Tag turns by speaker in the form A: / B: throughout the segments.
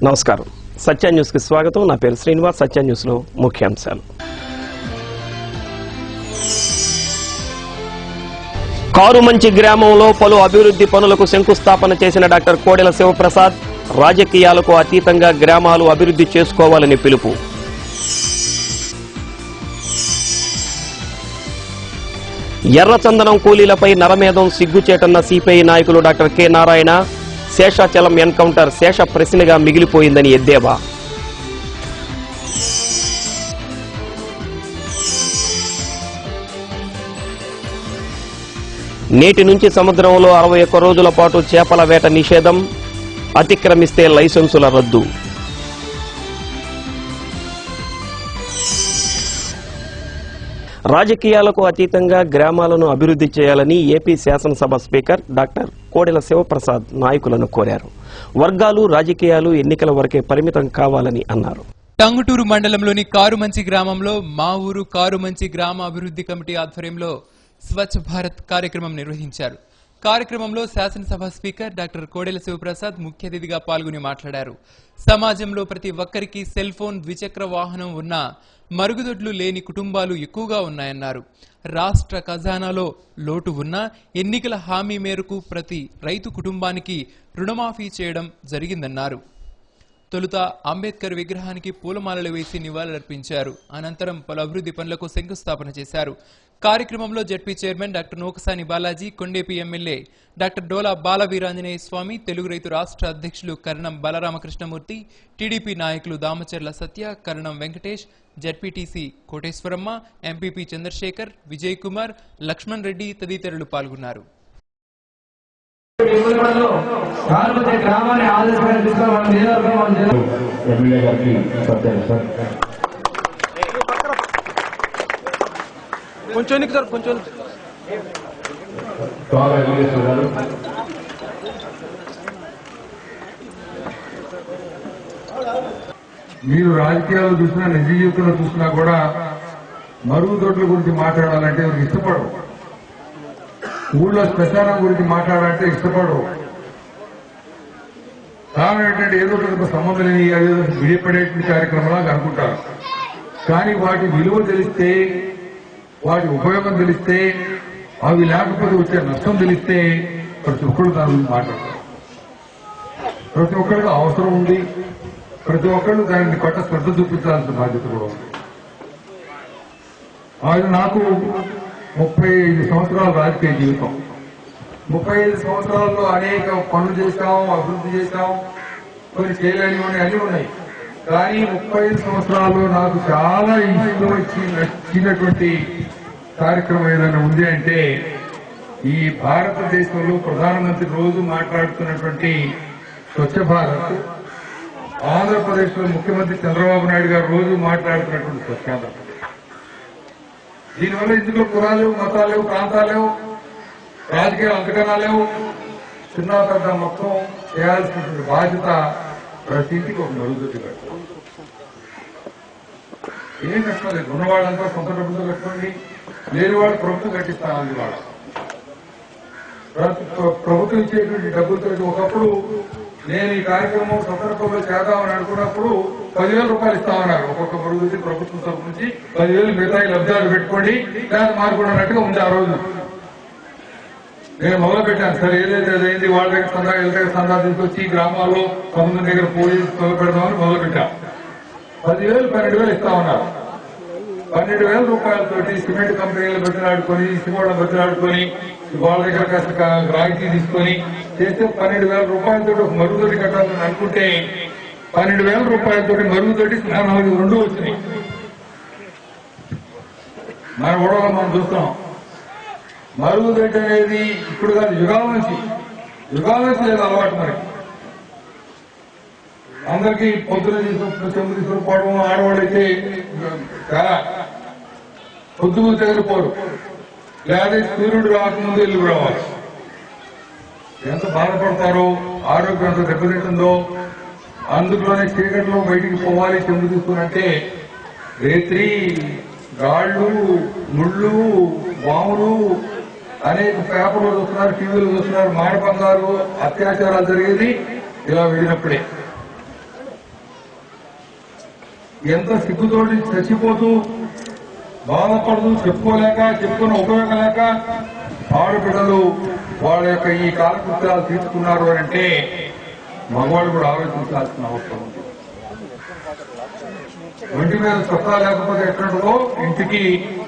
A: నమస్కారం. సత్య న్యూస్ కి స్వాగతం. నా పేరు శ్రీనివాస్. సత్య న్యూస్ లో ముఖ్యాంశాలు. కారుమంచి గ్రామంలో పలు అభివృద్ధి పనులకు శంకుస్థాపన చేసిన డాక్టర్ కోడెల శివప్రసాద్ రాజకీయాలకు అతీతంగా గ్రామాలు అభివృద్ధి చేసుకోవాలని పిలుపు. ఎర్రచందనం కూలీలపై నరమేధం సిగ్గుచేటన్న సిపిఐ నాయకులు doctor K Narayana Seshachalam encounter శేష ప్రశ్నగా మిగిలిపోయిందని ఎద్దేవా. నేటి నుంచి సముద్రంలో 61 రోజుల పాటు చేపల వేట నిషేధం, అతిక్రమిస్తే లైసెన్సుల రద్దు. రాజకీయాలకు అతీతంగా గ్రామాలను అభివృద్ధి చేయాలని ఏపీ శాసనసభ స్పీకర్ డాక్టర్ కోడెల శివప్రసాద్ నాయకులను కోరారు. వర్గాలు రాజకీయాలు ఎన్నికల వరకే పరిమితం కావాలని అన్నారు.
B: టంగుటూరు మండలంలోని కారుమంచి గ్రామంలో మా ఊరు కారుమంచి గ్రామ అభివృద్ధి కమిటీ ఆధ్వర్యంలో స్వచ్ఛ భారత్ కార్యక్రమం నిర్వహించారు. కార్యక్రమంలో శాసనసభ స్పీకర్ డాక్టర్ కోడెల శివప్రసాద్ ముఖ్య అతిథిగా పాల్గొని మాట్లాడారు. సమాజంలో ప్రతి ఒక్కరికి సెల్ ఫోన్, ద్విచక్ర వాహనం ఉన్నా మరుగుదొడ్లు లేని కుటుంబాలు ఎక్కువగా ఉన్నాయన్నారు. రాష్ట్ర ఖజానాలో లోటు ఉన్నా ఎన్నికల హామీ మేరకు ప్రతి రైతు కుటుంబానికి రుణమాఫీ చేయడం జరిగిందన్నారు. తొలుత అంబేద్కర్ విగ్రహానికి పూలమాలలు వేసి నివాళులర్పించారు. అనంతరం పలు అభివృద్ధి పనులకు శంకుస్థాపన చేశారు. కార్యక్రమంలో ZP chairman doctor Nukasani Balaji, Kondepi MLA doctor Dola Balaveeranjaneya Swamy, Telugu Raithu రాష్ట్ర అధ్యక్షులు కరణం బలరామకృష్ణమూర్తి, టీడీపీ నాయకులు దామచర్ల సత్య, కరణం వెంకటేష్, జడ్పీటీసీ కోటేశ్వరమ్మ, ఎంపీపీ చంద్రశేఖర్, విజయ్ కుమార్, లక్ష్మణ్ రెడ్డి తదితరులు పాల్గొన్నారు.
C: మీరు రాజకీయాలు చూసినా నిజ జీవితంలో చూసినా కూడా మరుగుదొడ్ల గురించి మాట్లాడాలంటే ఎవరికి ఇష్టపడరు. ఊళ్ళో శ్మశానం గురించి మాట్లాడాలంటే ఇష్టపడరు. కారణం ఏంటంటే ఏదో ఒక సంబంధం లేని ఏదో విడిపడేటువంటి కార్యక్రమాలు అనుకుంటారు. కానీ వాటి విలువ తెలిస్తే, వాటి ఉపయోగం తెలిస్తే, అవి లేకపోతే వచ్చే నష్టం తెలిస్తే ప్రతి ఒక్కరు దాని గురించి మాట్లాడతారు. ప్రతి ఒక్కరికి అవసరం ఉంది. ప్రతి ఒక్కళ్ళు దానిని పట్ల శ్రద్ధ చూపించాల్సిన బాధ్యత కూడా ఉంది. ఆయన నాకు 35 సంవత్సరాల రాజకీయ జీవితం. 35 సంవత్సరాల్లో అనేక పనులు చేశాం, అభివృద్ధి చేశాం, కొన్ని చేయలేనివని అన్నీ ఉన్నాయి. కానీ 35 సంవత్సరాల్లో నాకు చాలా ఇష్టం వచ్చి నచ్చినటువంటి కార్యక్రమం ఏదైనా ఉంది అంటే ఈ భారతదేశంలో ప్రధానమంత్రి రోజు మాట్లాడుతున్నటువంటి స్వచ్ఛ భారత్, ఆంధ్రప్రదేశ్ లో ముఖ్యమంత్రి చంద్రబాబు నాయుడు గారు రోజు మాట్లాడుతున్నటువంటి స్వచ్ఛాంధ్రప్రదేశ్. దీనివల్ల ఇందులో కులాలు, మతాలు లేవు, ప్రాంతాలు లేవు, రాజకీయాలు అంతకన్నా లేవు. చిన్న పెద్ద మొత్తం చేయాల్సినటువంటి బాధ్యత ప్రతి ఇంటికి ఒక మరుగుదొడ్డి కట్టాలి. ఏం కష్టం లేదు. ఉన్నవాళ్ళంతా సొంత డబ్బులతో కట్టుకోండి, లేని వాళ్ళు ప్రభుత్వం కట్టిస్తాను. వాళ్ళ ప్రభుత్వం ఇచ్చేటువంటి డబ్బులతో ఒకప్పుడు నేను ఈ కార్యక్రమం సందర్భంలో చేద్దామని అనుకున్నప్పుడు 10,000 రూపాయలు ఇస్తామన్నారు. ఒక్కొక్క మరుగుదొడ్డి ప్రభుత్వం తరఫు నుంచి 10,000 మిగతా లబ్ధాలు పెట్టుకోండి, లేదా మార్పుకున్నట్టుగా ఉంది. ఆ రోజు నేను మొదలు పెట్టాను. సరే ఏదైతే అదైంది, వాళ్ళ దగ్గర సందా, వీళ్ళ దగ్గర సందా తీసుకొచ్చి గ్రామాల్లో 9 దగ్గర పోలీసు మొదలు పెడదామని మొదలు పెట్టాం. 10,000, 12,000 ఇస్తామన్నారు. 12,000 రూపాయలతోటి సిమెంట్ కంపెనీలు బతిలాడుకొని, సిమెంట్ బతిలాడుకొని, వాళ్ళ దగ్గర కాస్త రాయితీ తీసుకొని చేస్తే 12,000 రూపాయలతో ఒక మరుగుదొడ్డి కట్టాలని అనుకుంటే 12,000 రూపాయలతో మరుగుదొడ్డి స్నానాలు 2 వచ్చినాయి. మన గొడవలో మనం చూస్తాం. మరుగుదొడ్డి అనేది ఇప్పుడు కాదు, యుగాల నుంచి లేదు అలవాటు. మనకి అందరికీ పొద్దున చెంబు తీసుకుపోవడం, ఆడవాళ్ళైతే చాలా పొద్దుగు తగిలిపోరు, లేదా సూర్యుడు రాకముందు వెళ్ళి రావాలి. ఎంత బాధపడతారో, ఆరోగ్యం ఎంత దెబ్బతింటుందో. అందులోనే చీకట్లో బయటికి పోవాలి చెంబు తీసుకునంటే రేత్రి గాళ్లు, ముళ్ళు, వాములు, అనేక పేపర్లు చూస్తున్నారు, టీవీలు చూస్తున్నారు. మానభంగాలు, అత్యాచారాలు జరిగేది ఇలా వెళ్ళినప్పుడే. ఎంత సిగ్గుతోటి చచ్చిపోతూ బాధపడుతూ చెప్పుకోలేక చెప్పుకున్న ఉపయోగం లేక ఆడపిల్లలు వాళ్ళ యొక్క ఈ కాలకృత్యాలు తీసుకున్నారు అని అంటే మగవాళ్ళు కూడా ఆలోచించాల్సిన అవసరం ఉంది. ఒంటి మీద చొక్కా లేకపోతే ఎట్లుంటుందో ఇంటికి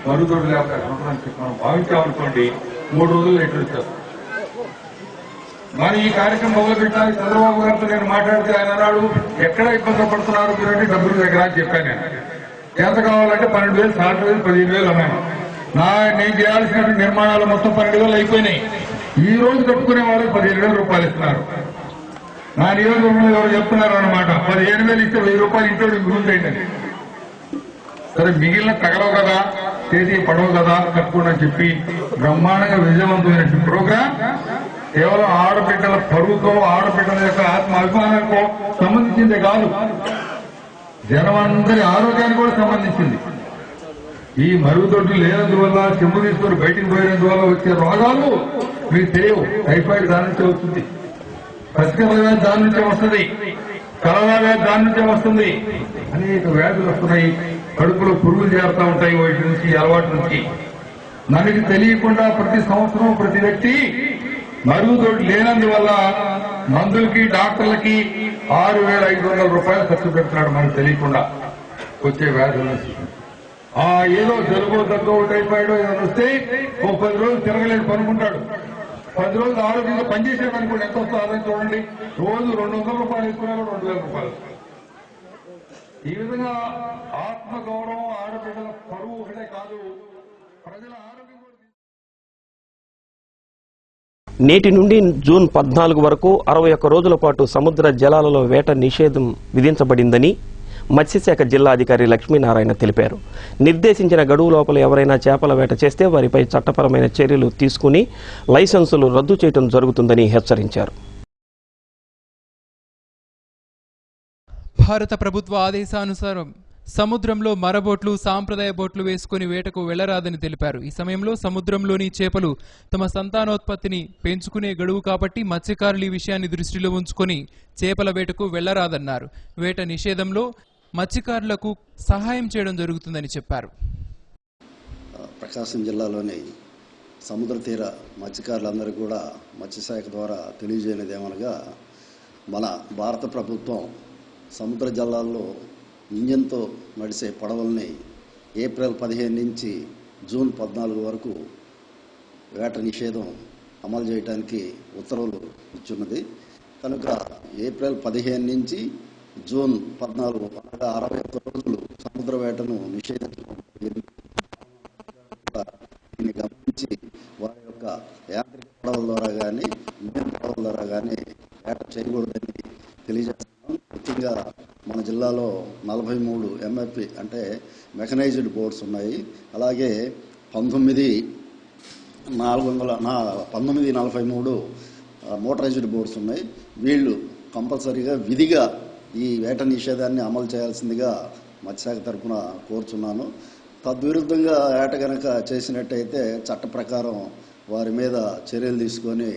C: మరుగుదొడ్డు లేకపోతే ఎట్లుంటుందని చెప్పి మనం భావించామనుకోండి 3 రోజులు ఎటు వచ్చేస్తాం. మరి ఈ కార్యక్రమం మొదలుపెట్టాలి. చంద్రబాబు గారితో నేను మాట్లాడితే ఆయన అన్నాడు, ఎక్కడ ఇబ్బంది పడుతున్నారు మీరంటే డబ్బులు దగ్గర అని చెప్పాను. నేను ఎంత కావాలంటే 12,000 సాలరీ 15,000 అన్నాను. నేను చేయాల్సిన నిర్మాణాలు మొత్తం 12,000 అయిపోయినాయి. ఈ రోజు కట్టుకునే వాళ్ళకి 15,000 రూపాయలు ఇస్తున్నారు. నా నియోజకవర్గంలో ఎవరు చెప్తున్నారు అనమాట, 15,000 ఇస్తే 1,000 రూపాయలు ఇంట్లో మిగులుతాయండి. సరే మిగిలిన తగలవు కదా, చేతి పడవు కదా, కట్టుకోండి అని చెప్పి బ్రహ్మాండంగా విజయవంతమైన ప్రోగ్రాం కేవలం ఆడబిడ్డల పరువుతో ఆడబిడ్డల యొక్క ఆత్మ అభిమానాలకు సంబంధించిందే కాదు, జనమందరి ఆరోగ్యానికి కూడా సంబంధించింది. ఈ మరుగుదొడ్డు లేనందువల్ల చెంబు తీసుకొని బయటికి పోయినందువల్ల వచ్చే రోగాలు మీకు తెలియవు. టైఫాయిడ్ దాని నుంచే వస్తుంది, పసికల వ్యాధి దాని నుంచే వస్తుంది, కలరా వ్యాధి దాని నుంచే వస్తుంది. అనేక వ్యాధులు వస్తున్నాయి, కడుపులో పురుగులు చేరుతూ ఉంటాయి వాటి నుంచి, అలవాటు నుంచి. మనకి తెలియకుండా ప్రతి సంవత్సరం ప్రతి వ్యక్తి మరుగుదొడ్డు లేనందువల్ల మందులకి డాక్టర్లకి 6,500 రూపాయలు ఖర్చు పెడుతున్నాడు మనకు తెలియకుండా వచ్చే వ్యాధుల నుంచి. ఏదో జలుబు దగ్గు టైఫాయిడ్ ఏదైనా వస్తే 10 రోజులు తిరగలేదు పనుకుంటాడు. 10 రోజులు ఆరోగ్యంగా పనిచేసాడు అనుకోండి, ఎంత వస్తుందో ఆదాయం చూడండి. రోజు 200 రూపాయలు ఇస్తున్నా 2,000 రూపాయలు. ఈ విధంగా ఆత్మగౌరవం, ఆడబిడ్డల పరువు ఒకటే కాదు, ప్రజల ఆరోగ్యం కూడా.
A: నేటి నుండి జూన్ 14 వరకు 61 రోజుల పాటు సముద్ర జలాలలో వేట నిషేధం విధించబడిందని మత్స్యశాఖ జిల్లా అధికారి లక్ష్మీనారాయణ తెలిపారు. నిర్దేశించిన గడువు లోపల ఎవరైనా చేపల వేట చేస్తే వారిపై చట్టపరమైన చర్యలు తీసుకుని లైసెన్సులు రద్దు చేయడం జరుగుతుందని హెచ్చరించారు.
B: భారత ప్రభుత్వ ఆదేశానుసారం సముద్రంలో మరబోట్లు, సాంప్రదాయ బోట్లు వేసుకుని వేటకు వెళ్లరాదని తెలిపారు. ఈ సమయంలో సముద్రంలోని చేపలు తమ సంతానోత్పత్తిని పెంచుకునే గడువు కాబట్టి మత్స్యకారులు ఈ విషయాన్ని దృష్టిలో ఉంచుకొని చేపల వేటకు వెళ్లరాదన్నారు. వేట నిషేధంలో మత్స్యకారులకు సహాయం చేయడం జరుగుతుందని చెప్పారు.
D: ప్రకాశం జిల్లాలోని సముద్ర తీర మత్స్యకారులందరూ కూడా మత్స్యశాఖ ద్వారా తెలియజేయనిది ఏమనగా, మన భారత ప్రభుత్వం సముద్ర జలాల్లో ఇంజన్తో నడిచే పడవల్ని ఏప్రిల్ 15 నుంచి జూన్ 14 వరకు వేట నిషేధం అమలు చేయడానికి ఉత్తర్వులు ఇచ్చున్నది. కనుక ఏప్రిల్ 15 నుంచి జూన్ 14 అనగా 61 రోజులు సముద్ర వేటను నిషేధించడం దీన్ని గమనించి వారి యొక్క యాంత్రిక పడవల ద్వారా కానీ ఇంజన్ పడవల ద్వారా కానీ వేట చేయకూడదని తెలియజేస్తున్నాం. ముఖ్యంగా మన జిల్లాలో 43 ఎంఎఫ్పి అంటే మెకనైజ్డ్ బోట్స్ ఉన్నాయి. అలాగే 1943 మోటరైజ్డ్ బోట్స్ ఉన్నాయి. వీళ్ళు కంపల్సరీగా విధిగా ఈ వేట నిషేధాన్ని అమలు చేయాల్సిందిగా మత్స్యశాఖ తరఫున కోరుచున్నాను. తద్విరుద్ధంగా వేట కనుక చేసినట్టయితే చట్ట ప్రకారం వారి మీద చర్యలు తీసుకొని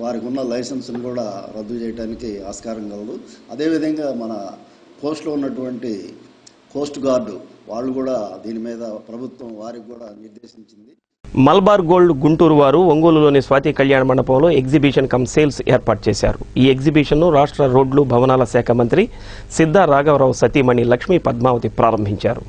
D: వారికి ఉన్న లైసెన్స్ను కూడా రద్దు చేయడానికి ఆస్కారం కలదు. అదేవిధంగా మన కోస్ట్లో ఉన్నటువంటి కోస్ట్ గార్డు వాళ్ళు కూడా దీని మీద ప్రభుత్వం వారికి కూడా నిర్దేశించింది.
A: మల్బార్ గోల్డ్ గుంటూరు వారు ఒంగోలులోని స్వాతి కళ్యాణ మండపంలో ఎగ్జిబిషన్ కమ్ సేల్స్ ఏర్పాటు చేశారు. ఈ ఎగ్జిబిషన్ను రాష్ట్ర రోడ్లు భవనాల శాఖ మంత్రి సిద్ధా రాఘవరావు సతీమణి లక్ష్మీ పద్మావతి ప్రారంభించారు.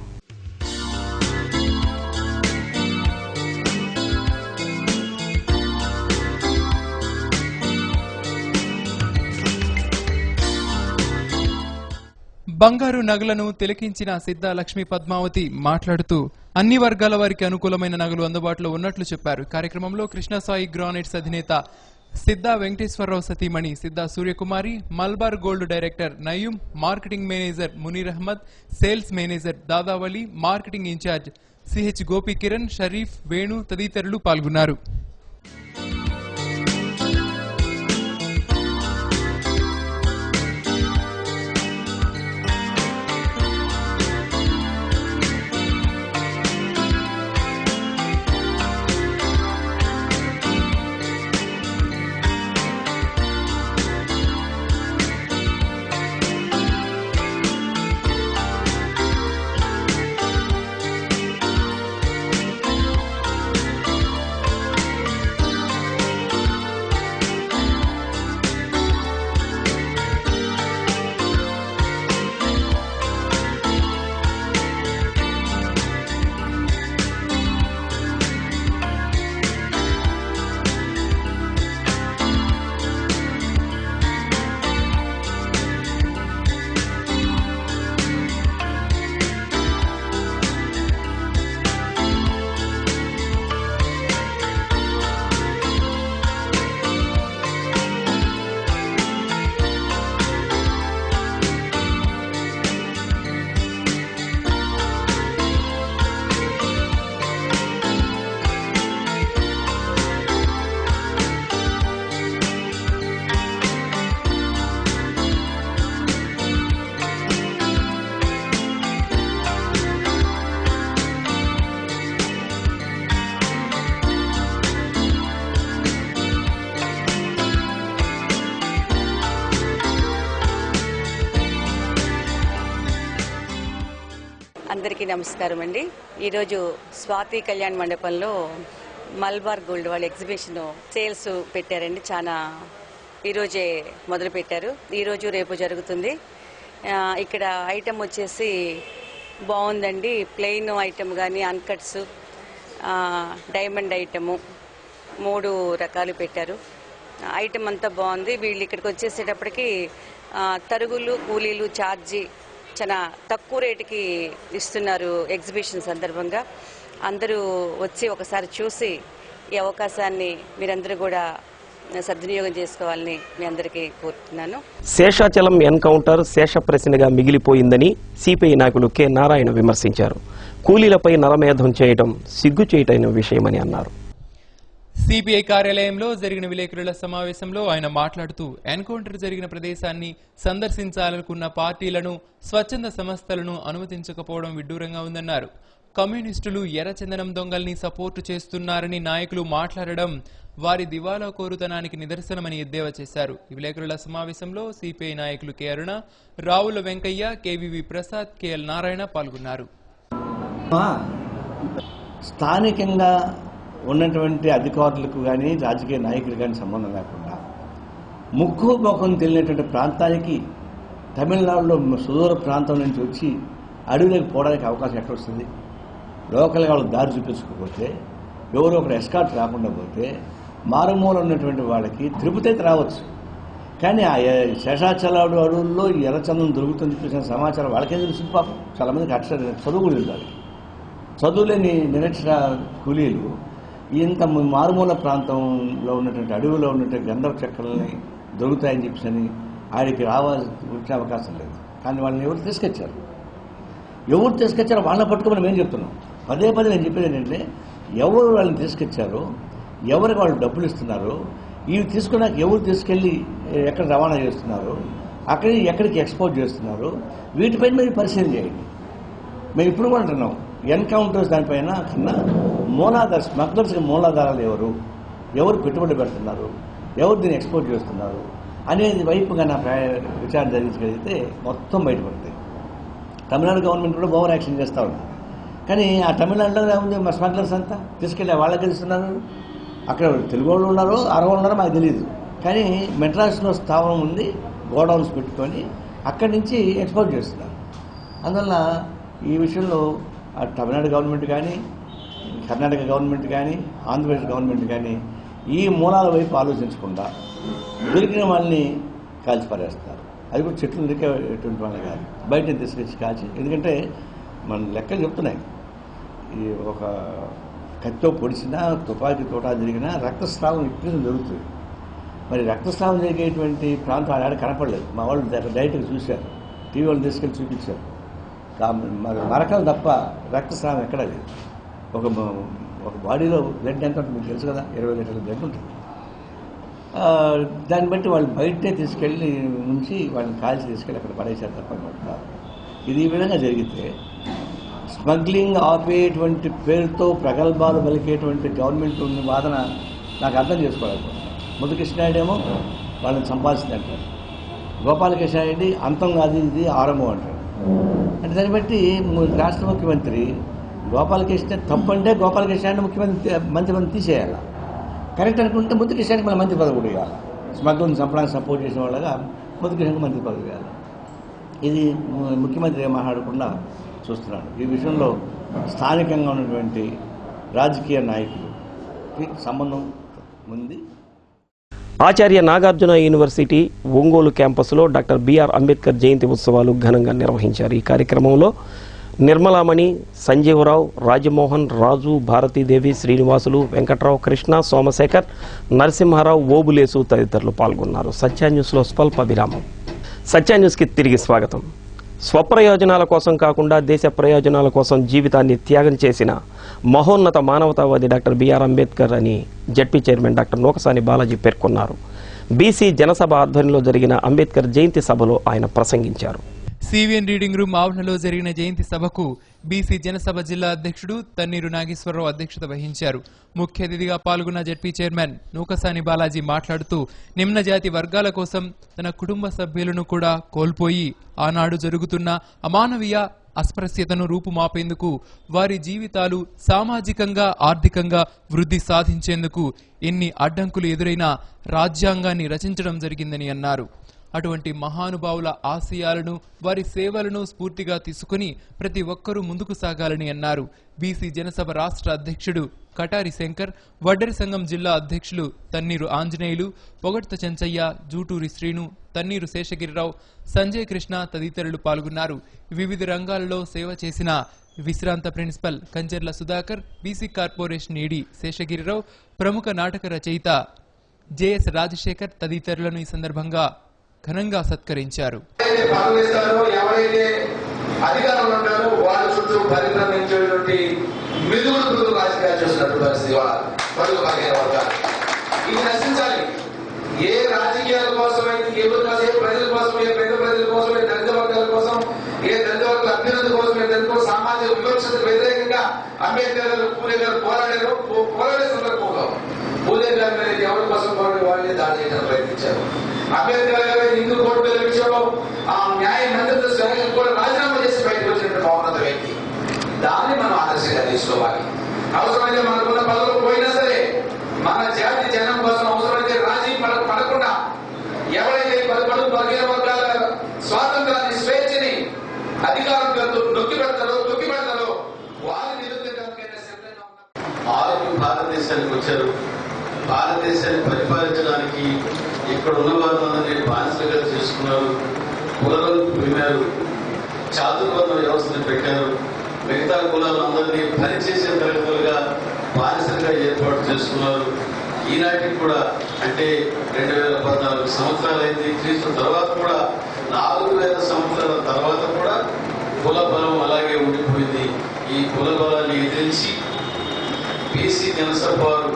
B: బంగారు నగలను తిలకించిన సిద్ధా లక్ష్మీ పద్మావతి మాట్లాడుతూ అన్ని వర్గాల వారికి అనుకూలమైన నగలు అందుబాటులో ఉన్నట్లు చెప్పారు. కార్యక్రమంలో కృష్ణసాయి గ్రానైట్స్ అధినేత సిద్ధా వెంకటేశ్వరరావు సతీమణి Siddha Suryakumari, Malabar Gold director Nayeem, marketing manager Muneer Ahmed, sales manager Dadavali, marketing incharge CH Gopi Kiran, Sharif, Venu తదితరులు పాల్గొన్నారు.
E: అందరికీ నమస్కారం అండి. ఈరోజు స్వాతి కళ్యాణ్ మండపంలో మల్బార్ గోల్డ్ వాళ్ళ ఎగ్జిబిషన్ సేల్స్ పెట్టారండి. చాలా ఈరోజే మొదలు పెట్టారు. ఈరోజు రేపు జరుగుతుంది. ఇక్కడ ఐటమ్ వచ్చేసి బాగుందండి. ప్లెయిన్ ఐటమ్ కానీ అన్కట్స్, డైమండ్ ఐటము 3 రకాలు పెట్టారు. ఐటమ్ అంతా బాగుంది. వీళ్ళు ఇక్కడికి వచ్చేసేటప్పటికి తరుగులు కూలీలు ఛార్జీ చాలా తక్కువ రేటుకి ఇస్తున్నారు. ఎగ్జిబిషన్ సందర్భంగా అందరూ వచ్చి ఒకసారి చూసి ఈ అవకాశాన్ని మీరందరూ కూడా సద్వినియోగం చేసుకోవాలని మీ అందరికీ కోరుతున్నాను.
A: శేషాచలం ఎన్కౌంటర్ శేష ప్రశ్నగా మిగిలిపోయిందని సిపిఐ నాయకులు కె నారాయణ విమర్శించారు. కూలీలపై నరమేధం చేయడం సిగ్గుచేటైన విషయమని అన్నారు.
B: సిబిఐ కార్యాలయంలో జరిగిన విలేకరుల సమావేశంలో ఆయన మాట్లాడుతూ ఎన్కౌంటర్ జరిగిన ప్రదేశాన్ని సందర్శించాలనుకున్న పార్టీలను, స్వచ్ఛంద సంస్థలను అనుమతించకపోవడం విడ్డూరంగా ఉందన్నారు. కమ్యూనిస్టులు ఎర్రచందనం దొంగల్ని సపోర్టు చేస్తున్నారని నాయకులు మాట్లాడడం వారి దివాలా కోరుతనానికి నిదర్శనమని ఎద్దేవా చేశారు. విలేకరుల సమావేశంలో సిపిఐ నాయకులు కె అరుణ, రావుల వెంకయ్య, కెవివి ప్రసాద్, కెఎల్ నారాయణ పాల్గొన్నారు.
F: స్థానికంగా ఉన్నటువంటి అధికారులకు కానీ రాజకీయ నాయకులు కానీ సంబంధం లేకుండా ముక్కు ముఖం తెలియనటువంటి ప్రాంతానికి తమిళనాడులో సుదూర ప్రాంతం నుంచి వచ్చి అడవిలోకి పోవడానికి అవకాశం ఎక్కడ వస్తుంది? లోకల్గా వాళ్ళు దారి చూపించకపోతే, ఎవరో ఒకరు ఎస్కాట్ రాకుండా పోతే మారుమూల ఉన్నటువంటి వాళ్ళకి తిరుపతి అయితే రావచ్చు. కానీ ఆ శేషాచలాడు అడవుల్లో ఎర్రచందనం దొరుకుతుంది చెప్పేసిన సమాచారం వాళ్ళకేం తెలుసు? పాపం చాలామందికి అక్షర చదువు కూడా ఉండాలి. చదువులేని నిరక్షర కూలీలు ఇంత మారుమూల ప్రాంతంలో ఉన్నటువంటి అడవిలో ఉన్నటువంటి గంధపు చెక్కలని దొరుకుతాయని చెప్పేసి ఆడికి వచ్చే అవకాశం లేదు. కానీ వాళ్ళని ఎవరు తీసుకొచ్చారు వాళ్ళని పట్టుకోమని మేము చెప్తున్నాం. పదే నేను చెప్పేది ఏంటంటే, ఎవరు వాళ్ళని తీసుకొచ్చారో, ఎవరికి వాళ్ళు డబ్బులు ఇస్తున్నారో, ఇవి తీసుకున్నాక ఎవరు తీసుకెళ్ళి ఎక్కడ రవాణా చేస్తున్నారు, ఎక్కడికి ఎక్స్పోర్ట్ చేస్తున్నారు, వీటిపైన మీరు పరిశీలన చేయండి. మేము ఇప్పుడు కూడా అంటున్నాం, ఎన్కౌంటర్స్ దానిపైన కన్నా మూలాధార స్మగ్లర్స్కి మూలాధారాలు ఎవరు పెట్టుబడి పెడుతున్నారు, ఎవరు దీన్ని ఎక్స్పోర్ట్ చేస్తున్నారు అనేది వైపుగా నా విచారణ జరిగించగలిగితే మొత్తం బయటపడుతుంది. తమిళనాడు గవర్నమెంట్ కూడా ఓవర్ యాక్షన్ చేస్తూ ఉంది. కానీ ఆ తమిళనాడులో ఉంది మా స్మగ్లర్స్ అంతా తీసుకెళ్ళి వాళ్ళకి తెలుస్తున్నారు. అక్కడ తెలుగు వాళ్ళు ఉన్నారో అరవై ఉన్నారో మాకు తెలియదు. కానీ మెడ్రాస్లో స్థావరం ఉంది, గోడౌన్స్ పెట్టుకొని అక్కడి నుంచి ఎక్స్పోర్ట్ చేస్తున్నారు. అందువల్ల ఈ విషయంలో తమిళనాడు గవర్నమెంట్ కానీ, కర్ణాటక గవర్నమెంట్ కానీ, ఆంధ్రప్రదేశ్ గవర్నమెంట్ కానీ ఈ మూలాల వైపు ఆలోచించకుండా దొరికిన వాళ్ళని కాల్చిపారేస్తారు. అది కూడా చెట్లు దొరికేటువంటి వాళ్ళు కాదు, బయట తీసుకొచ్చి కాల్చి. ఎందుకంటే మన లెక్కలు చెప్తున్నాయి, ఈ ఒక కత్తితో పొడిచినా, తుపాకీ తోటా జరిగినా రక్తస్రావం ఇప్పుడు జరుగుతుంది. మరి రక్తస్రావం జరిగేటువంటి ప్రాంతం ఆడ కనపడలేదు. మా వాళ్ళు డైరెక్ట్గా చూశారు, టీవీ వాళ్ళు తీసుకెళ్ళి చూపించారు. మరి మరకలు తప్ప రక్తస్రావం ఎక్కడ లేదు. ఒక బాడీలో బ్లడ్ ఎంత ఉంటుంది మీకు తెలుసు కదా, 20 లీటర్ల బ్లడ్ ఉంటుంది. దాన్ని బట్టి వాళ్ళు బయటే తీసుకెళ్ళి ఉంచి వాళ్ళని కాల్చి తీసుకెళ్ళి అక్కడ పడేశారు తప్ప. ఇది ఈ విధంగా జరిగితే స్మగ్లింగ్ ఆపేటువంటి పేరుతో ప్రగల్భాలు పలికేటువంటి గవర్నమెంట్ ఉన్న వాదన నాకు అర్థం చేసుకోలేకపోతున్నాను. ముద్దుకృష్ణారెడ్డి ఏమో వాళ్ళని సంపాదించిందంటారు, గోపాలకృష్ణారెడ్డి అంతం కాదు ఇది ఆరంభం అంటారు. అంటే దాన్ని బట్టి రాష్ట్ర ముఖ్యమంత్రి గోపాలకృష్ణ తప్పు అంటే గోపాలకృష్ణ ముఖ్యమంత్రి మంత్రి పదవి తీసేయాలి. కరెక్ట్ అనుకుంటే ముద్దుకృష్ణానికి మళ్ళీ మంత్రి పదవి కూడా ఇవ్వాలి. స్మగ్లింగ్ చంపడానికి సపోర్ట్ చేసిన వాళ్ళగా ముద్దుకృష్ణకి మంత్రి పదవి ఇవ్వాలి. ఇది ముఖ్యమంత్రి ఏం మాట్లాడకుండా చూస్తున్నాడు. ఈ విషయంలో స్థానికంగా ఉన్నటువంటి రాజకీయ నాయకులకి సంబంధం ఉంది.
A: ఆచార్య నాగార్జున యూనివర్సిటీ ఒంగోలు క్యాంపస్లో డాక్టర్ బిఆర్ అంబేద్కర్ జయంతి ఉత్సవాలు ఘనంగా నిర్వహించారు. ఈ కార్యక్రమంలో నిర్మలామణి, సంజీవరావు, రాజమోహన్, రాజు, భారతీదేవి, శ్రీనివాసులు, వెంకట్రావు, కృష్ణ, సోమశేఖర్, నరసింహారావు, ఓబులేసు తదితరులు పాల్గొన్నారు. సత్య న్యూస్లో స్వల్ప విరామం. సత్య న్యూస్కి తిరిగి స్వాగతం. స్వప్రయోజనాల కోసం కాకుండా దేశ ప్రయోజనాల కోసం జీవితాన్ని త్యాగం చేసిన మహోన్నత మానవతావాది డాక్టర్ బిఆర్ అంబేద్కర్ అని ZP chairman doctor Nukasani Balaji పేర్కొన్నారు. బీసీ జనసభ ఆధ్వర్యంలో జరిగిన అంబేద్కర్ జయంతి సభలో ఆయన ప్రసంగించారు.
B: సివిఎన్ రీడింగ్ రూమ్ ఆవరణలో జరిగిన జయంతి సభకు బీసీ జనసభ జిల్లా అధ్యక్షుడు తన్నీరు నాగేశ్వరరావు అధ్యక్షత వహించారు. ముఖ్య అతిథిగా పాల్గొన్న జడ్పీ చైర్మన్ నూకసాని బాలాజీ మాట్లాడుతూ నిమ్న జాతి వర్గాల కోసం తన కుటుంబ సభ్యులను కూడా కోల్పోయి ఆనాడు జరుగుతున్న అమానవీయ అస్పృశ్యతను రూపుమాపేందుకు వారి జీవితాలు సామాజికంగా ఆర్థికంగా వృద్ధి సాధించేందుకు ఎన్ని అడ్డంకులు ఎదురైనా రాజ్యాంగాన్ని రచించడం జరిగిందని అన్నారు. అటువంటి మహానుభావుల ఆశయాలను వారి సేవలను స్ఫూర్తిగా తీసుకుని ప్రతి ఒక్కరూ ముందుకు సాగాలని అన్నారు. బీసీ జనసభ రాష్ట్ర అధ్యక్షుడు కటారి శంకర్, వడ్డరి సంఘం జిల్లా అధ్యక్షులు తన్నీరు ఆంజనేయులు, పొగడ్త చెంచయ్య, జూటూరి శ్రీను, తన్నీరు శేషగిరిరావు, సంజయ్ కృష్ణ తదితరులు పాల్గొన్నారు. వివిధ రంగాలలో సేవ చేసిన విశ్రాంత principal Kanjarla Sudhakar, BC corporation ED Seshagirirao, ప్రముఖ నాటక రచయిత జేఎస్ రాజశేఖర్ తదితరులను ఈ సందర్భంగా ఘనంగా సత్కరించారు.
G: అధికారంలో ఉంటారు వాళ్ళ చుట్టూ పరిభ్రమించేటువంటి మిదుగుడు రాజకీయాలు చేస్తున్నట్టు పరిస్థితి బడుగు బలహీన వర్గాలు. ఇది నశించాలి. ఏ రాజకీయాల కోసమైతే ఎవరి కోసం, ఏ ప్రజల కోసం, ఏ పేద ప్రజల కోసం, ఏ దళిత వర్గాల కోసం, ఏ దళిత వర్గాల అభ్యున్నతి కోసం, ఏ దళిత సామాజిక వివక్షతకు వ్యతిరేకంగా అంబేద్కర్ గారు, పూలే గారు పోరాడే సందర్భంలో పూలే గారి మీద ఎవరి కోసం పోరాడే వాళ్ళే దాడి చేయడానికి ప్రయత్నించారు. అంబేద్కర్ గారు హిందూ కోర్టుల విషయంలో ఆ న్యాయ మంత్రిత్వ శాఖ కూడా రాజీనామా చేసి బయటకు వచ్చినట్టు మౌనత వ్యక్తి. దాన్ని మనం ఆదర్శంగా తీసుకోవాలి. అవసరమైతే మనకున్న పదవులు పోయినా సరే మన జాతి జనం కోసం అవసరమైతే రాజీ పడకుండా ఎవరైతే బడుగు బలహీన వర్గాల స్వాతంత్రాన్ని, స్వేచ్ఛని అధికారం నొక్కి పెడతారో వారిని నిరుద్ధరించడానికైనా సిద్ధంగా ఉన్నారు.
H: ఆరోగ్య భారతదేశానికి వచ్చారు. భారతదేశాన్ని పరిపాలించడానికి ఇక్కడ ఉన్న వారందరినీ బానిసలుగా చేసుకున్నారు. కులాలను పోయినారు. చాతుర్వర్ణ వ్యవస్థను పెట్టారు. మిగతా కులాలందరినీ పనిచేసే తరగతులుగా బానిసలుగా ఏర్పాటు చేసుకున్నారు. ఈనాటికి కూడా అంటే 2014 సంవత్సరాలైంది. క్రీస్తు తర్వాత కూడా 4000 సంవత్సరాల తర్వాత కూడా కుల బలం అలాగే ఉండిపోయింది. ఈ కుల బలాన్ని ఎదిరించి బీసీ జనసభ వారు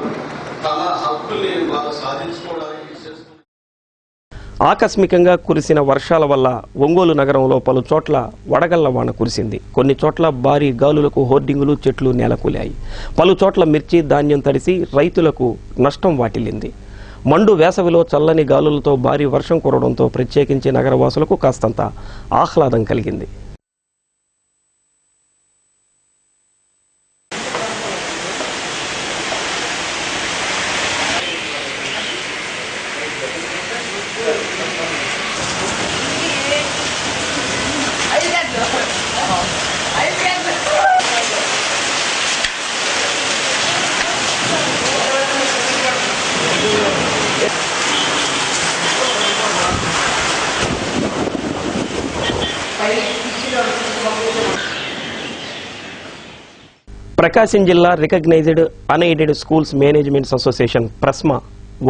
H: తమ హక్కుల్ని వారు సాధించుకోవడానికి
A: ఆకస్మికంగా కురిసిన వర్షాల వల్ల ఒంగోలు నగరంలో పలు చోట్ల వడగళ్ల వాన కురిసింది. కొన్ని చోట్ల భారీ గాలులకు హోర్డింగులు, చెట్లు నేలకూలాయి. పలు చోట్ల మిర్చి, ధాన్యం తడిసి రైతులకు నష్టం వాటిల్లింది. మండు వేసవిలో చల్లని గాలులతో భారీ వర్షం కురవడంతో ప్రత్యేకించి నగరవాసులకు కాస్తంత ఆహ్లాదం కలిగింది. ప్రకాశం జిల్లా recognized unaided schools managements association PRASMA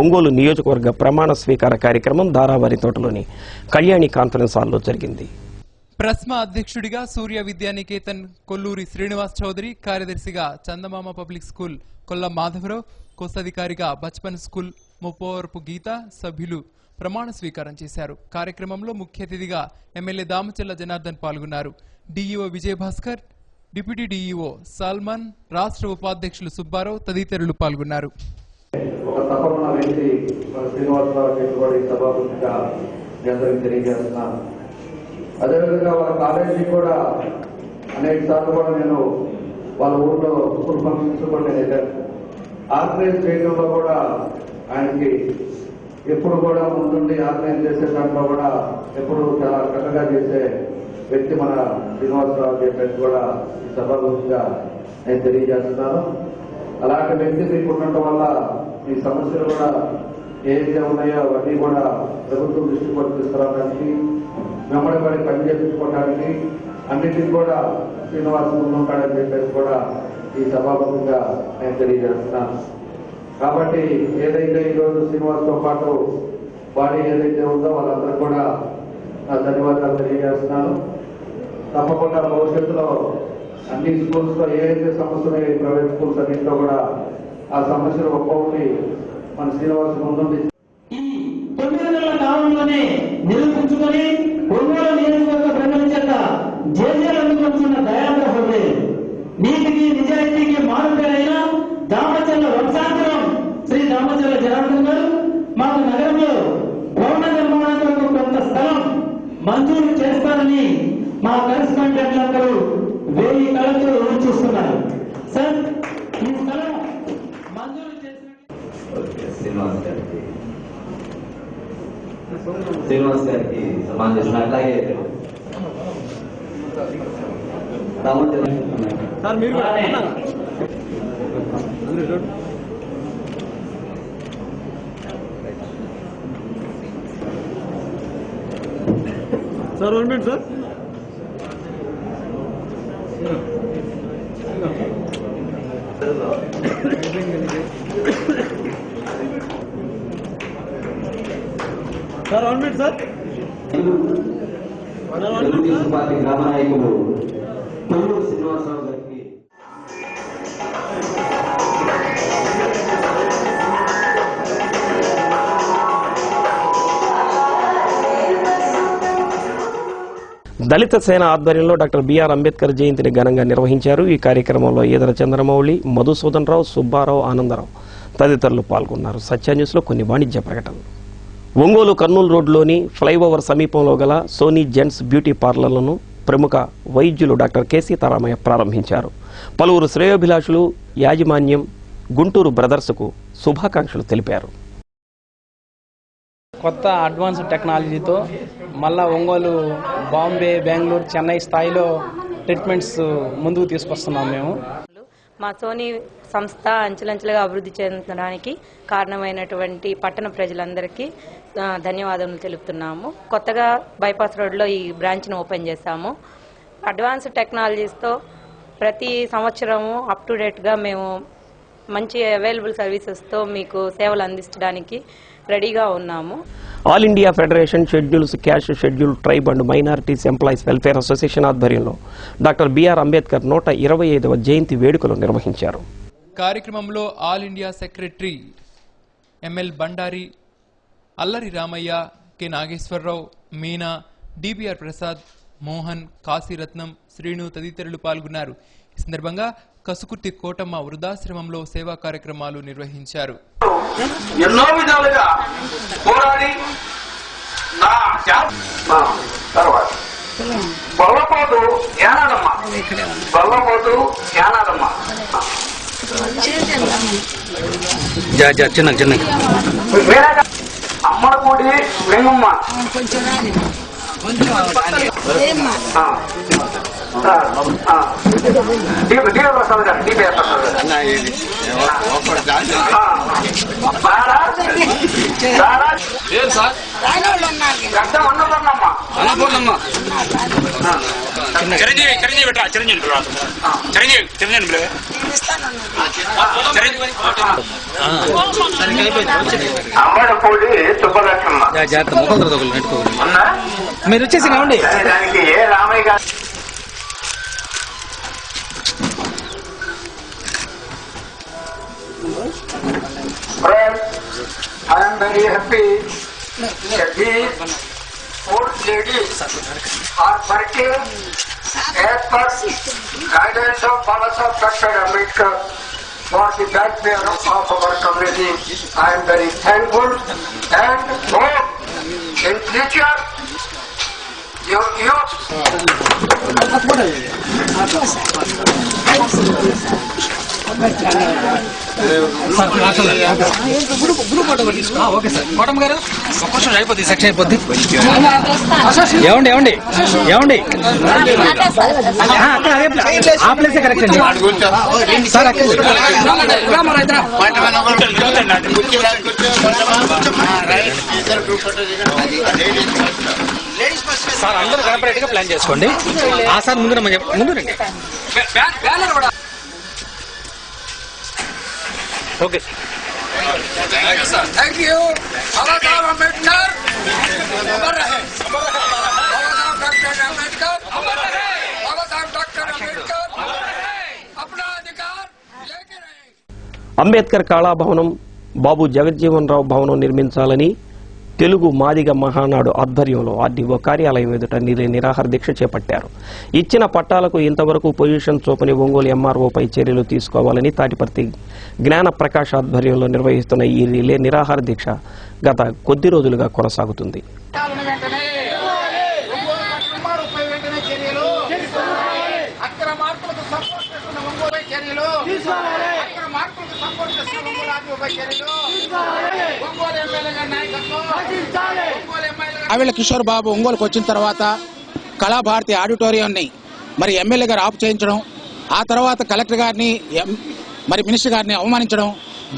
A: Ongole నియోజకవర్గ ప్రమాణ స్వీకార కార్యక్రమం దారావారి తోటలోని కళ్యాణి కాన్ఫరెన్స్ హాల్లో జరిగింది.
B: ప్రస్మా అధ్యక్షుడిగా సూర్య విద్యానికేతన్ కొల్లూరి శ్రీనివాస్ చౌదరి, కార్యదర్శిగా చందమామ పబ్లిక్ స్కూల్ కొల్ల మాధవరావు, కోశాధికారిగా బచ్పన్ స్కూల్ ముప్పవరపు గీత సభ్యులు ప్రమాణ స్వీకారం చేశారు. కార్యక్రమంలో ముఖ్య అతిథిగా ఎమ్మెల్యే దామచల్ల జనార్దన్ పాల్గొన్నారు. DEO Vijayabhaskar, deputy DEO Salman, రాష్ట్ర ఉపాధ్యక్షులు సుబ్బారావు తదితరులు పాల్గొన్నారు.
I: ఒక తప్పకుండా వ్యక్తి మన శ్రీనివాసరావు పెట్టుబడి సభాపతిగా తెలియజేస్తున్నాను. అదేవిధంగా వాళ్ళ కాలేజీ కూడా అనేక సార్లు కూడా నేను వాళ్ళ ఊళ్ళో స్కూల్ ఫంక్షన్స్ కూడా నేను వెళ్ళాను. ఆర్గనైజ్ చేయడంలో కూడా ఆయనకి ఎప్పుడు కూడా ముందుండి ఆర్గనైజ్ చేసే దాంట్లో కూడా ఎప్పుడు చాలా చక్కగా చేసే వ్యక్తి మన శ్రీనివాసరావు చెప్పేది కూడా ఈ సభాముఖంగా నేను తెలియజేస్తున్నాను. అలాంటి వ్యక్తి మీకు ఉండటం వల్ల ఈ సమస్యలు కూడా ఏదైతే ఉన్నాయో అవన్నీ కూడా ప్రభుత్వం దృష్టి కూడా తీసుకురావడానికి, వెంబడి పని చేయించుకోవడానికి అన్నిటికీ కూడా శ్రీనివాస్ ముందుంటాడని చెప్పేసి కూడా ఈ సభాముఖంగా నేను తెలియజేస్తున్నాను. కాబట్టి ఏదైతే ఈరోజు శ్రీనివాస్తో పాటు బాడీ ఏదైతే ఉందో వాళ్ళందరూ కూడా నా ధన్యవాదాలు తెలియజేస్తున్నాను. తప్పకుండా భవిష్యత్తులో అన్ని స్కూల్స్ లో ఏదైతే సమస్యలు ప్రైవేట్ స్కూల్స్ అన్నింటిలో కూడా ఆ సమస్యలు ఒక్కొక్కటి మన శ్రీనివాస్ ముందుంది.
J: ఈ 9 నెలల కాలంలోనే నిరూపించుకొని ఒంగోలు నియోజకవర్గ ప్రజల చేత జేజేలు అందుకుంటున్న దయాద్ర హృదయం, నీతికి నిజాయితీకి మారుపేరైన దామచల్ల వంశాంతరం శ్రీ దామచల్ల జనార్దన్ గారు మాకు నగరంలో భవన నిర్మాణం కొరకు కొంత స్థలం మంజూరు చేస్తారని మా కరెస్పాండెంట్లందరూ ఈ కళతో ఎవరు చూస్తున్నారు సార్? ఈ స్థలం మంజూరు చేసిన
K: శ్రీనివాస్ గారికి సమానం చేసిన అట్లాగే
J: సార్ మీరు sir 1 minute sir. Sir 1 minute sir.
K: Telugu Desam party గ్రామ నాయకులు తొల్లూరు శ్రీనివాసరావు గారికి
A: దళిత సేన ఆధ్వర్యంలో డాక్టర్ బిఆర్ అంబేద్కర్ జయంతిని ఘనంగా నిర్వహించారు. ఈ కార్యక్రమంలో ఈదర చంద్రమౌళి, మధుసూదన్ రావు, సుబ్బారావు, ఆనందరావు తదితరులు పాల్గొన్నారు. సత్యాన్యూస్లో కొన్ని వాణిజ్య ప్రకటనలు. ఒంగోలు కర్నూలు రోడ్లోని ఫ్లైఓవర్ సమీపంలో గల సోనీ జెంట్స్ బ్యూటీ పార్లర్లను ప్రముఖ వైద్యులు డాక్టర్ కె సీతారామయ్య ప్రారంభించారు. పలువురు శ్రేయోభిలాషులు, యాజమాన్యం గుంటూరు బ్రదర్స్కు శుభాకాంక్షలు తెలిపారు.
L: కొత్త అడ్వాన్స్ టెక్నాలజీతో మళ్ళా ఒంగోలు, బాంబే, బెంగళూరు, చెన్నై స్థాయిలో ట్రీట్మెంట్స్ ముందుకు తీసుకొస్తున్నాం మేము.
M: మా సోనీ సంస్థ అంచెలంచెలుగా అభివృద్ధి చెందడానికి కారణమైనటువంటి పట్టణ ప్రజలందరికీ ధన్యవాదాలు తెలుపుతున్నాము. కొత్తగా బైపాస్ రోడ్లో ఈ బ్రాంచ్ను ఓపెన్ చేశాము. అడ్వాన్స్ టెక్నాలజీస్తో ప్రతి సంవత్సరము అప్ టు డేట్గా మేము మంచి అవైలబుల్ సర్వీసెస్తో మీకు సేవలు అందించడానికి రెడీగా ఉన్నాము.
A: All India federation schedules cash schedule tribe and minorities employees welfare association ఆధ్వర్యంలో డాక్టర్ బిఆర్ అంబేద్కర్ 125వ జయంతి వేడుకలు నిర్వహించారు.
B: కార్యక్రమంలో all India secretary ML Bandari, అల్లరి రామయ్య, కె నాగేశ్వరరావు, మీనా, డిబిఆర్ ప్రసాద్, మోహన్, కాశీరత్నం, శ్రీను తదితరులు పాల్గొన్నారు. ఈ సందర్భంగా కసుకుర్తి కోటమ్మ వృద్ధాశ్రమంలో సేవా కార్యక్రమాలు నిర్వహించారు.
N: ఎన్నో విధాలుగా పోరాడి నా తర్వాత బొల్లపోతు యానాదమ్మ, బొల్లపోతు యానాదమ్మ, అమ్మడపూడి వెంగమ్మ, అమ్మడపూడి సుబ్బలక్ష్మమ్మ.
L: మీరు వచ్చేసి రావండి.
N: దానికి ఏ రామయ్య గారు I am very happy that these four ladies are working as per guidance of Baba Saheb Dr. Ambedkar for the welfare of our community. I am very thankful and hope in future your youth
L: okay sir. Kotamma గారు ఒక question అయిపోద్ది, section అయిపోద్ది. ఏమండి ఏమండి ఏమండి అక్కడ అదే ఆ ప్లేసే కరెక్ట్ అండి సార్. సార్ అందరూ కార్పొరేట్ గా ప్లాన్ చేసుకోండి. ఆ సార్ ముందు ముందు రండి. Okay sir.
N: Thank you. Baba Saheb Ambedkar अमर रहे. Baba Saheb Dr. Ambedkar अमर रहे. Baba Saheb Dr. Ambedkar अमर रहे. अपना अधिकार लेके रहे.
A: అంబేద్కర్ కళాభవనం, బాబు జగజ్జీవన్ రావు భవనం నిర్మించాలని తెలుగు మాదిగ మహానాడు ఆధ్వర్యంలో ఆర్డీఓ కార్యాలయం ఎదుట నిరాహార దీక్ష చేపట్టారు. ఇచ్చిన పట్టాలకు ఇంతవరకు పొజిషన్ చూపని ఒంగోలు ఎంఆర్ఓపై చర్యలు తీసుకోవాలని తాటిపర్తి జ్ఞాన ప్రకాశ్ ఆధ్వర్యంలో నిర్వహిస్తున్న ఈ రిలే నిరాహార దీక్ష గత కొద్ది రోజులుగా కొనసాగుతుంది.
N: అక్రమార్కులకు
O: అక్కడ మార్పులకు సపోర్ట్ చేసే ఒంగోలు రాజుబాబు చర్యలు ఒంగోలు ఎమ్మెల్యే గారి నాయకత్వం ఒంగోలు ఎమ్మెల్యే
P: ఆవిళ్ళ కిషోర్ బాబు ఒంగోలుకు వచ్చిన తర్వాత కళాభారతి ఆడిటోరియంని మరి ఎమ్మెల్యే గారు ఆపు చేయించడం, ఆ తర్వాత కలెక్టర్ గారిని మరి మినిస్టర్ గారిని అవమానించడం,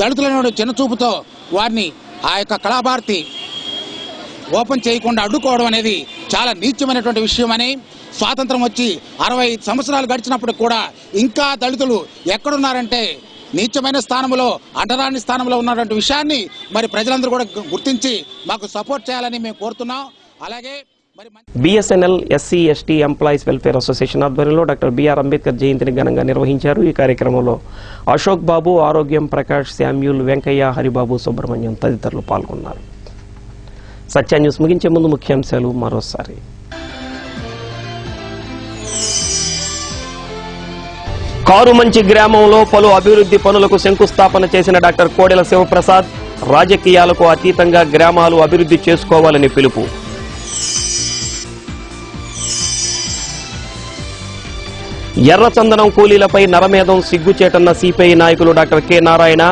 P: దళితులను చిన్నచూపుతో వారిని ఆ యొక్క కళాభారతి ఓపెన్ చేయకుండా అడ్డుకోవడం అనేది చాలా నీచమైనటువంటి విషయమని, స్వాతంత్రం వచ్చి 65 సంవత్సరాలు గడిచినప్పుడు కూడా ఇంకా దళితులు ఎక్కడున్నారంటే నీచమైన స్థానంలో, అంటరాని స్థానంలో ఉన్నటువంటి విషయాన్ని మరి ప్రజలందరూ కూడా గుర్తించి మాకు సపోర్ట్ చేయాలని మేము కోరుతున్నాం. అలాగే
A: BSNL SC ST employees welfare association ఆధ్వర్యంలో డాక్టర్ బిఆర్ అంబేద్కర్ జయంతిని ఘనంగా నిర్వహించారు. ఈ కార్యక్రమంలో అశోక్ బాబు, ఆరోగ్యం ప్రకాష్, శామ్యూల్, వెంకయ్య, హరిబాబు, సుబ్రహ్మణ్యం తదితరులు పాల్గొన్నారు. సత్య న్యూస్ ముగించే ముందు ముఖ్యాంశాలు మరోసారి. కారుమంచి గ్రామంలో పలు అభివృద్ధి పనులకు శంకుస్థాపన చేసిన డాక్టర్ కోడెల శివప్రసాద్, రాజకీయాలకు అతీతంగా గ్రామాలు అభివృద్ధి చేసుకోవాలని పిలుపు. ఎర్రచందనం కూలీలపై నరమేధం సిగ్గుచేటన్న సిపిఐ నాయకులు doctor K Narayana,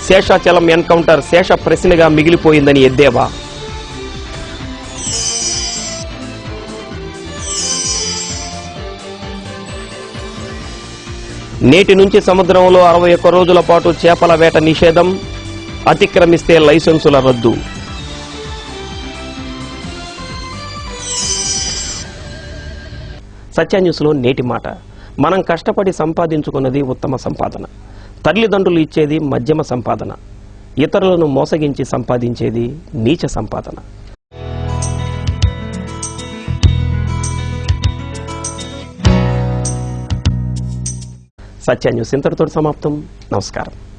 A: Seshachalam encounter శేష ప్రశ్నగా మిగిలిపోయిందని ఎద్దేవా. నేటి నుంచి సముద్రంలో 61 రోజుల పాటు చేపల వేట నిషేధం, అతిక్రమిస్తే లైసెన్సుల రద్దు. సత్య న్యూస్లో నేటి మాట. మనం కష్టపడి సంపాదించుకున్నది ఉత్తమ సంపాదన, తల్లిదండ్రులు ఇచ్చేది మధ్యమ సంపాదన, ఇతరులను మోసగించి సంపాదించేది నీచ సంపాదన. సత్య న్యూస్ ఇంతటితో సమాప్తం. నమస్కారం.